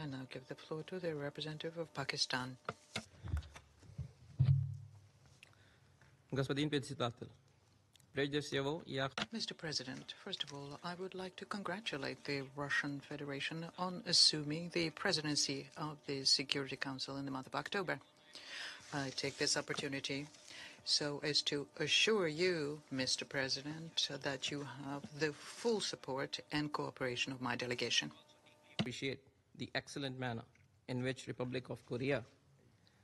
I now give the floor to the representative of Pakistan. Mr. President, first of all, I would like to congratulate the Russian Federation on assuming the presidency of the Security Council in the month of October. I take this opportunity so as to assure you, Mr. President, that you have the full support and cooperation of my delegation. Appreciate the excellent manner in which Republic of Korea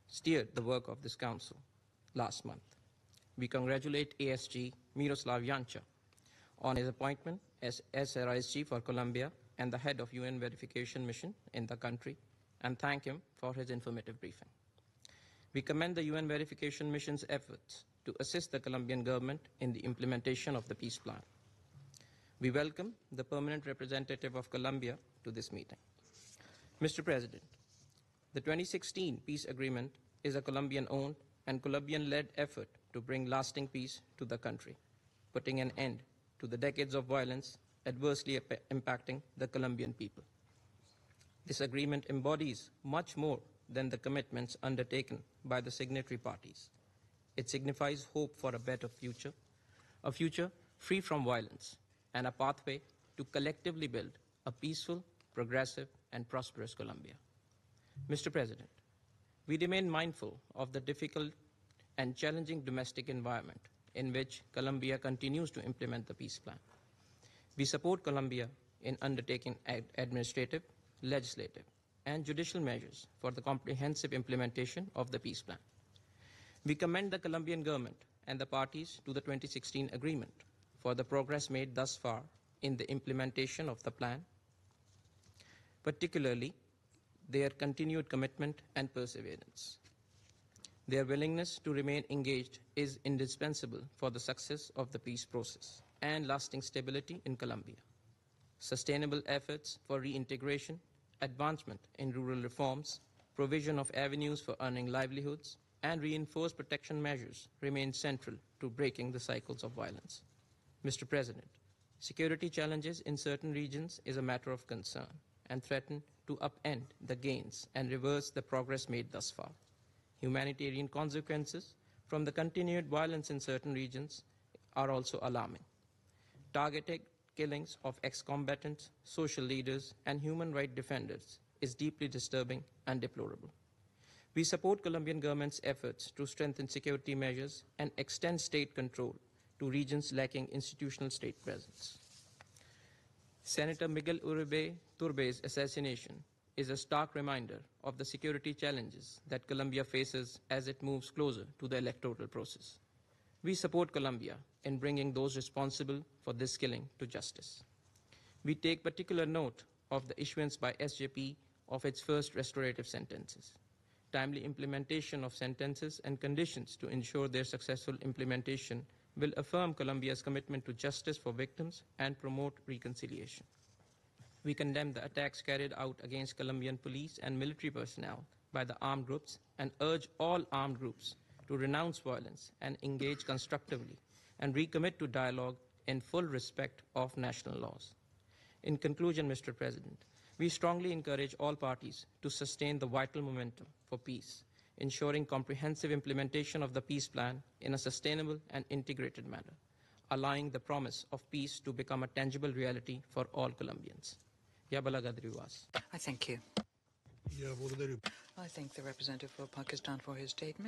steered the work of this council last month. We congratulate ASG Miroslav Jancha on his appointment as SRISG for Colombia and the head of UN verification mission in the country, and thank him for his informative briefing. We commend the UN verification mission's efforts to assist the Colombian government in the implementation of the peace plan. We welcome the permanent representative of Colombia to this meeting. Mr. President, the 2016 peace agreement is a Colombian-owned and Colombian-led effort to bring lasting peace to the country, putting an end to the decades of violence adversely impacting the Colombian people. This agreement embodies much more than the commitments undertaken by the signatory parties. It signifies hope for a better future, a future free from violence, and a pathway to collectively build a peaceful, progressive, and prosperous Colombia. Mr. President, we remain mindful of the difficult and challenging domestic environment in which Colombia continues to implement the peace plan. We support Colombia in undertaking administrative, legislative, and judicial measures for the comprehensive implementation of the peace plan. We commend the Colombian government and the parties to the 2016 agreement for the progress made thus far in the implementation of the plan, particularly their continued commitment and perseverance. Their willingness to remain engaged is indispensable for the success of the peace process and lasting stability in Colombia. Sustainable efforts for reintegration, advancement in rural reforms, provision of avenues for earning livelihoods, and reinforced protection measures remain central to breaking the cycles of violence. Mr. President, security challenges in certain regions is a matter of concern and threaten to upend the gains and reverse the progress made thus far. Humanitarian consequences from the continued violence in certain regions are also alarming. Targeted killings of ex-combatants, social leaders, and human rights defenders is deeply disturbing and deplorable. We support Colombian government's efforts to strengthen security measures and extend state control to regions lacking institutional state presence. Senator Miguel Uribe Turbe's assassination is a stark reminder of the security challenges that Colombia faces as it moves closer to the electoral process. We support Colombia in bringing those responsible for this killing to justice. We take particular note of the issuance by SJP of its first restorative sentences. Timely implementation of sentences and conditions to ensure their successful implementation will affirm Colombia's commitment to justice for victims and promote reconciliation. We condemn the attacks carried out against Colombian police and military personnel by the armed groups and urge all armed groups to renounce violence and engage constructively and recommit to dialogue in full respect of national laws. In conclusion, Mr. President, we strongly encourage all parties to sustain the vital momentum for peace, ensuring comprehensive implementation of the peace plan in a sustainable and integrated manner, allowing the promise of peace to become a tangible reality for all Colombians. I thank you. I thank the representative of Pakistan for his statement.